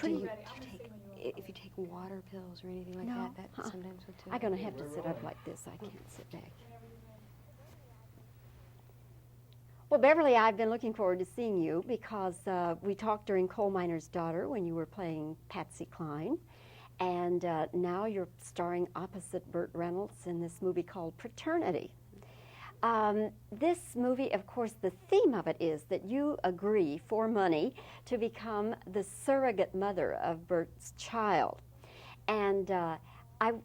pretty... If you take water pills or anything like No. that sometimes will too. I'm going to have to sit up like this. I can't sit back. Well, Beverly, I've been looking forward to seeing you because we talked during Coal Miner's Daughter when you were playing Patsy Cline. And now you're starring opposite Burt Reynolds in this movie called Paternity. This movie, of course, the theme of it is that you agree for money to become the surrogate mother of Burt's child. And I'm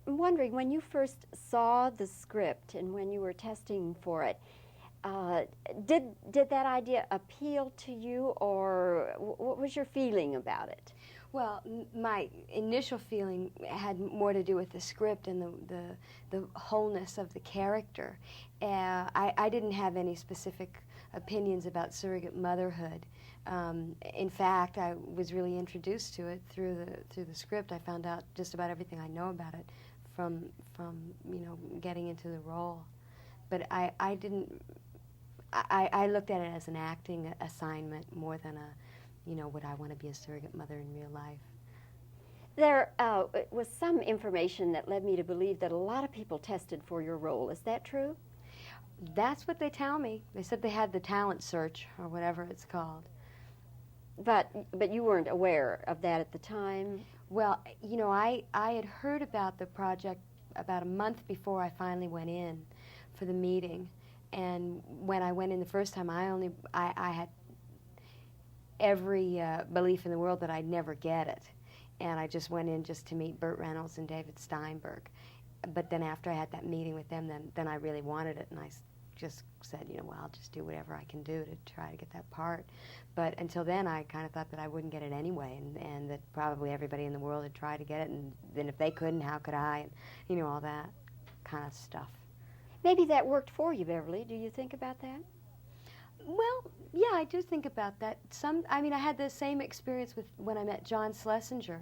wondering, when you first saw the script and when you were testing for it, did that idea appeal to you, or what was your feeling about it? Well, my initial feeling had more to do with the script and the wholeness of the character. I didn't have any specific opinions about surrogate motherhood. In fact, I was really introduced to it through the script. I found out just about everything I know about it from getting into the role. But I didn't. I looked at it as an acting assignment more than would I want to be a surrogate mother in real life? There was some information that led me to believe that a lot of people tested for your role. Is that true? That's what they tell me. They said they had the talent search, or whatever it's called. But you weren't aware of that at the time? Well, I had heard about the project about a month before I finally went in for the meeting. And when I went in the first time, I had every belief in the world that I'd never get it. And I just went in just to meet Burt Reynolds and David Steinberg. But then after I had that meeting with them, then I really wanted it, and I just said, well, I'll just do whatever I can do to try to get that part. But until then, I kind of thought that I wouldn't get it anyway, and that probably everybody in the world had tried to get it, and then if they couldn't, how could I? And, all that kind of stuff. Maybe that worked for you, Beverly. Do you think about that? Well, yeah, I do think about that. I had the same experience when I met John Schlesinger.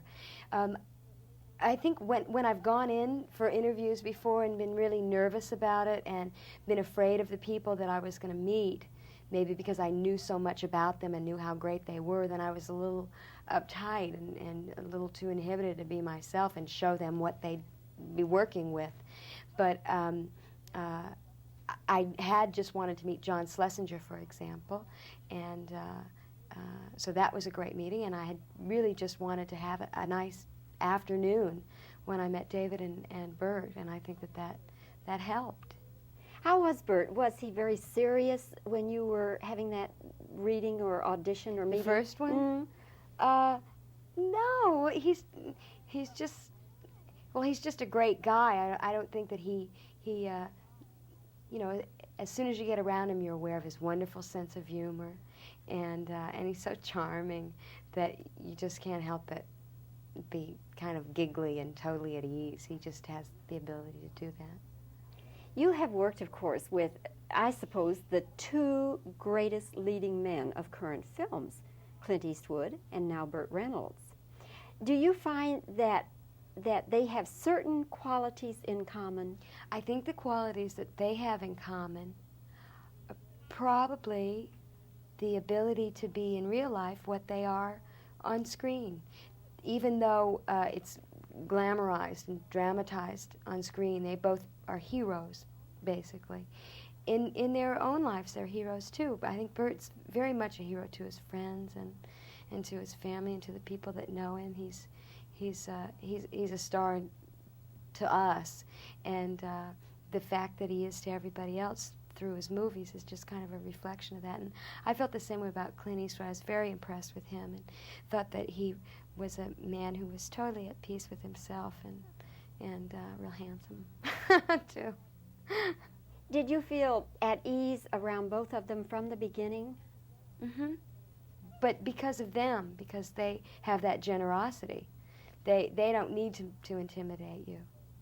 I think when I've gone in for interviews before and been really nervous about it and been afraid of the people that I was going to meet, maybe because I knew so much about them and knew how great they were, then I was a little uptight and a little too inhibited to be myself and show them what they'd be working with. But I had just wanted to meet John Schlesinger, for example, and so that was a great meeting, and I had really just wanted to have a nice afternoon when I met David and Burt, and I think that helped. How was Burt? Was he very serious when you were having that reading or audition or meeting? The first one? No, he's just a great guy. I don't think that he as soon as you get around him, you're aware of his wonderful sense of humor, and he's so charming that you just can't help but be kind of giggly and totally at ease. He just has the ability to do that. You have worked, of course, with, I suppose, the two greatest leading men of current films, Clint Eastwood and now Burt Reynolds. Do you find that they have certain qualities in common? I think the qualities that they have in common are probably the ability to be in real life what they are on screen. Even though it's glamorized and dramatized on screen, they both are heroes, basically. In their own lives, they're heroes too. But I think Burt's very much a hero to his friends and to his family and to the people that know him. He's a star to us, and the fact that he is to everybody else through his movies is just kind of a reflection of that. And I felt the same way about Clint Eastwood. I was very impressed with him and thought that he was a man who was totally at peace with himself and real handsome too. Did you feel at ease around both of them from the beginning? Mm-hmm. But because of them, because they have that generosity. They don't need to intimidate you.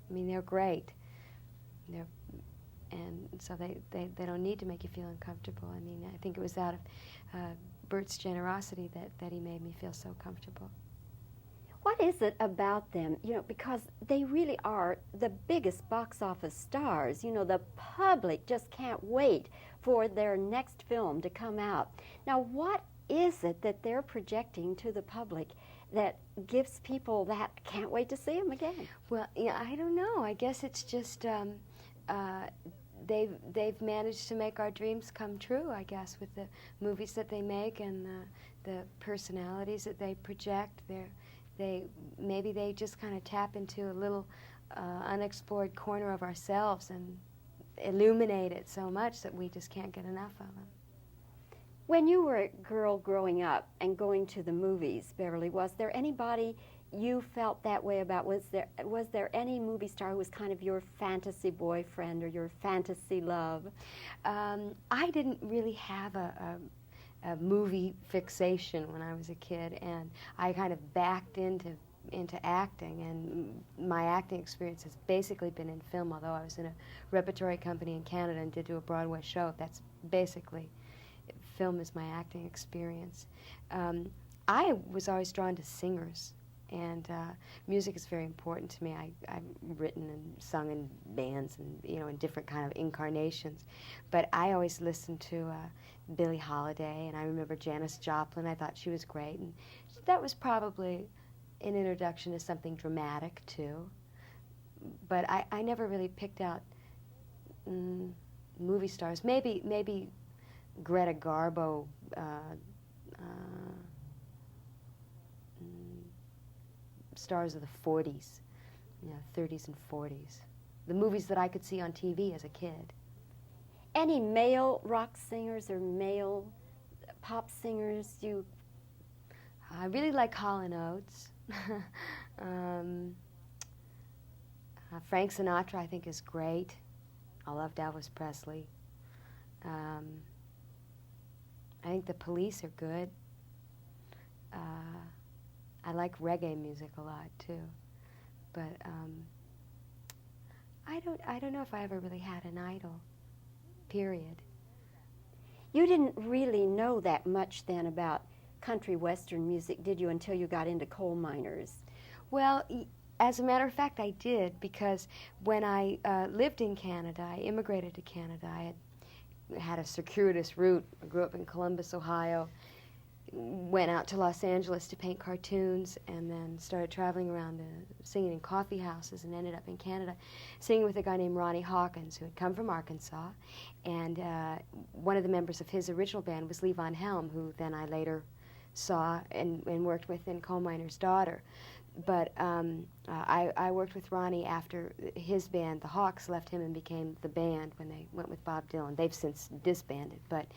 I mean, they're great. And so they don't need to make you feel uncomfortable. I mean, I think it was out of Burt's generosity that he made me feel so comfortable. What is it about them? Because they really are the biggest box office stars. The public just can't wait for their next film to come out. Now, what is it that they're projecting to the public that gives people that can't wait to see them again? Well, yeah, I don't know. I guess it's just they've managed to make our dreams come true, I guess, with the movies that they make and the personalities that they project. Maybe they just kind of tap into a little unexplored corner of ourselves and illuminate it so much that we just can't get enough of them. When you were a girl growing up and going to the movies, Beverly, was there anybody you felt that way about? Was there any movie star who was kind of your fantasy boyfriend or your fantasy love? I didn't really have a movie fixation when I was a kid, and I kind of backed into acting, and my acting experience has basically been in film, although I was in a repertory company in Canada and did do a Broadway show. That's basically, film is my acting experience. I was always drawn to singers, and music is very important to me. I've written and sung in bands and, in different kind of incarnations. But I always listened to Billie Holiday, and I remember Janis Joplin. I thought she was great, and that was probably an introduction to something dramatic, too. But I never really picked out movie stars. Maybe Greta Garbo, stars of the 40s, 30s and 40s. The movies that I could see on TV as a kid. Any male rock singers or male pop singers you... I really like Hall & Oates. Frank Sinatra, I think, is great. I loved Elvis Presley. I think the Police are good. I like reggae music a lot too, but I don't know if I ever really had an idol. Period. You didn't really know that much then about country western music, did you, until you got into coal miners? Well, as a matter of fact, I did, because when I lived in Canada, I immigrated to Canada. I had a circuitous route. I grew up in Columbus, Ohio, went out to Los Angeles to paint cartoons, and then started traveling around singing in coffee houses, and ended up in Canada singing with a guy named Ronnie Hawkins, who had come from Arkansas. And one of the members of his original band was Lee Von Helm, who then I later saw and worked with in Coal Miner's Daughter. But I worked with Ronnie after his band, the Hawks, left him and became the band when they went with Bob Dylan. They've since disbanded, but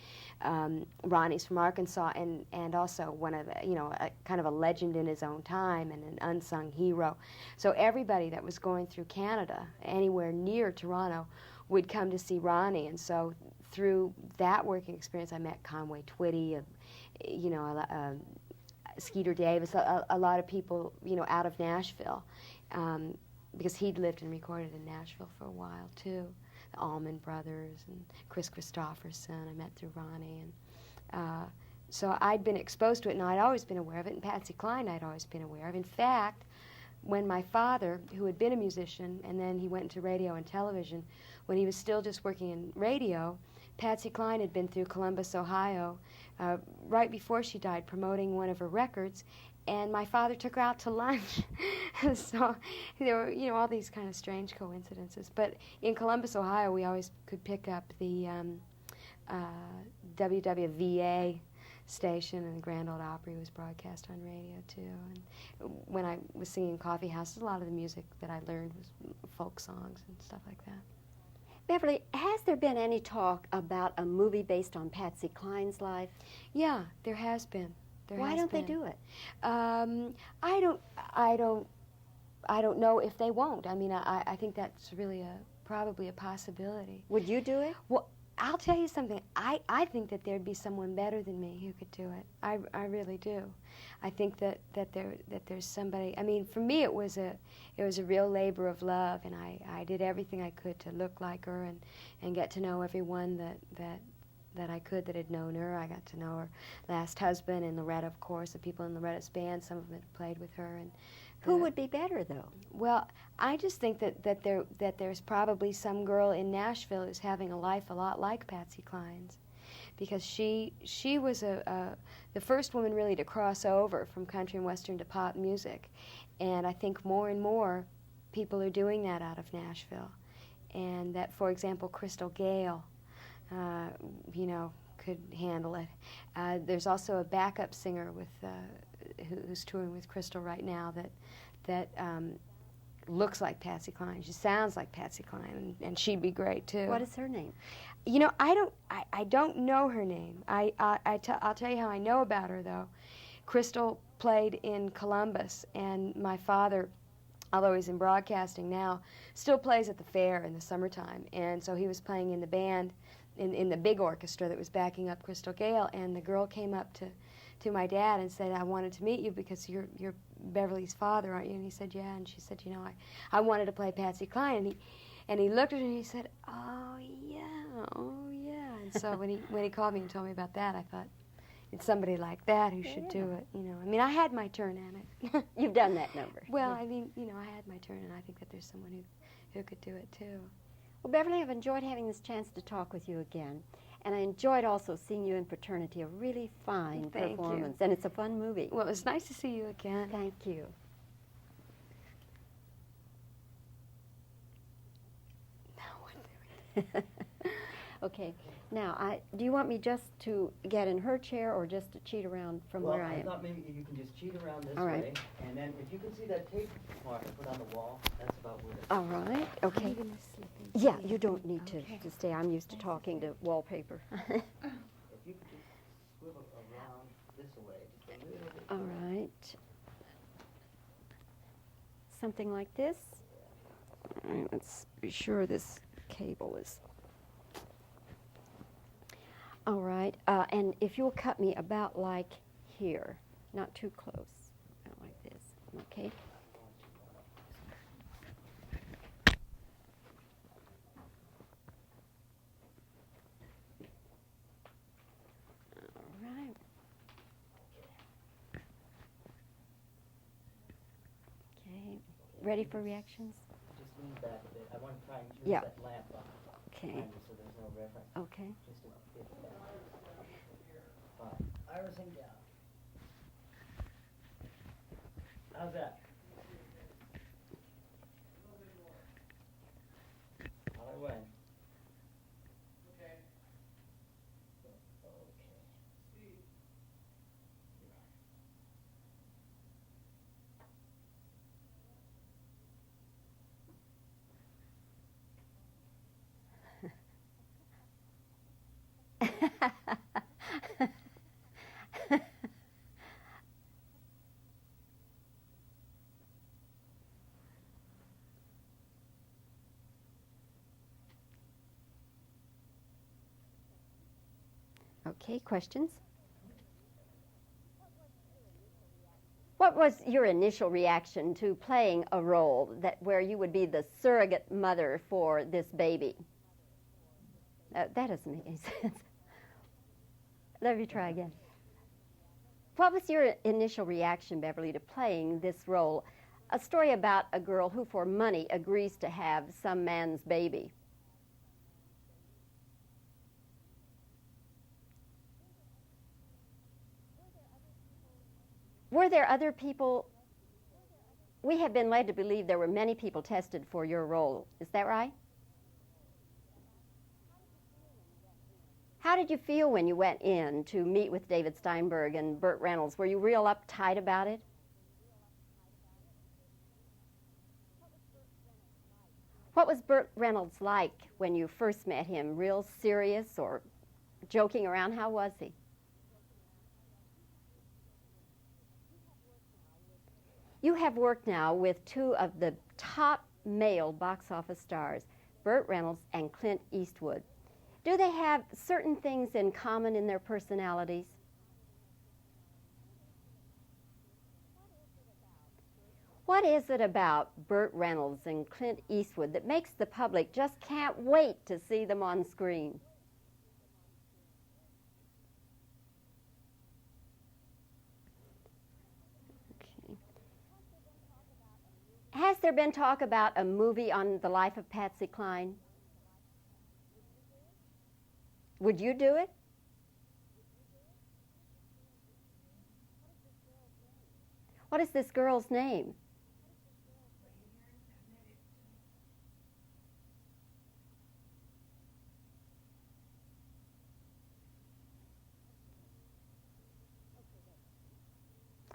Ronnie's from Arkansas, and also one of a kind of a legend in his own time and an unsung hero. So everybody that was going through Canada, anywhere near Toronto, would come to see Ronnie. And so through that working experience, I met Conway Twitty, Skeeter Davis, a lot of people, out of Nashville, because he'd lived and recorded in Nashville for a while, too. The Allman Brothers and Chris Christopherson, I met through Ronnie. And so I'd been exposed to it, and I'd always been aware of it, and Patsy Cline I'd always been aware of. In fact, when my father, who had been a musician, and then he went into radio and television, when he was still just working in radio, Patsy Cline had been through Columbus, Ohio, right before she died, promoting one of her records, and my father took her out to lunch. So there were, all these kind of strange coincidences. But in Columbus, Ohio, we always could pick up the WWVA station, and the Grand Ole Opry was broadcast on radio, too. And when I was singing coffee houses, a lot of the music that I learned was folk songs and stuff like that. Beverly, has there been any talk about a movie based on Patsy Cline's life? Yeah, there has been. Why don't they do it? I don't know if they won't. I mean, I think that's really probably a possibility. Would you do it? Well, I'll tell you something. I think that there'd be someone better than me who could do it. I really do. I think that there's somebody. I mean, for me, it was a real labor of love, and I did everything I could to look like her and get to know everyone that I could that had known her. I got to know her last husband and Loretta, of course, the people in Loretta's band. Some of them had played with her. And who would be better, though? Well, I just think that there's probably some girl in Nashville who's having a life a lot like Patsy Cline's. because she was the first woman really to cross over from country and western to pop music, and I think more and more people are doing that out of Nashville, and that, for example, Gale, you know, could handle it. There's also a backup singer with who's touring with Crystal right now that looks like Patsy Cline. She sounds like Patsy Cline, and she'd be great too. What is her name? You know, I don't know her name. I'll tell you how I know about her though. Crystal played in Columbus, and my father, although he's in broadcasting now, still plays at the fair in the summertime, and so he was playing in the band in the big orchestra that was backing up Gale, and the girl came up to my dad and said, "I wanted to meet you because you're Beverly's father, aren't you?" And he said, "Yeah." And she said, "You know, I wanted to play Patsy Cline." And he looked at her and he said, "Oh yeah, oh yeah." And so when he called me and told me about that, I thought, it's somebody like that who should do it. You know, I mean, I had my turn at it. You've done that number. Well, I mean, you know, I had my turn, and I think that there's someone who could do it too. Well, Beverly, I've enjoyed having this chance to talk with you again. And I enjoyed also seeing you in Paternity, a really fine performance. And it's a fun movie. Well, it was nice to see you again. Thank you. Now what? Okay. Now, do you want me just to get in her chair or just to cheat around from where I am? I thought maybe you can just cheat around this All right. way, and then if you can see that tape marker put on the wall, that's about where it is. All right. Okay. Yeah, you don't need to stay. I'm used to talking to wallpaper. If you could just swivel around this way, just a little bit. All right. Something like this. All right, let's be sure this cable is... All right, and if you'll cut me about like here, not too close, not like this, okay? All right. Okay, ready for reactions? Just lean back a bit. I want to try and choose Yeah. that lamp up Okay, behind you so there's no reference. okay. Just a bit back. Fine. Irising down. How's that? Other way. Okay. Okay, questions? What was your initial reaction to playing a role where you would be the surrogate mother for this baby? That doesn't make any sense. Let me try again. What was your initial reaction, Beverly, to playing this role? A story about a girl who, for money, agrees to have some man's baby. Were there other people? We have been led to believe there were many people tested for your role. Is that right? How did you feel when you went in to meet with David Steinberg and Burt Reynolds? Were you real uptight about it? What was Burt Reynolds like when you first met him? Real serious or joking around? How was he? You have worked now with two of the top male box office stars, Burt Reynolds and Clint Eastwood. Do they have certain things in common in their personalities? What is it about Burt Reynolds and Clint Eastwood that makes the public just can't wait to see them on screen? Okay. Has there been talk about a movie on the life of Patsy Cline? Would you do it? What is this girl's name?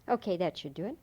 Okay, that should do it.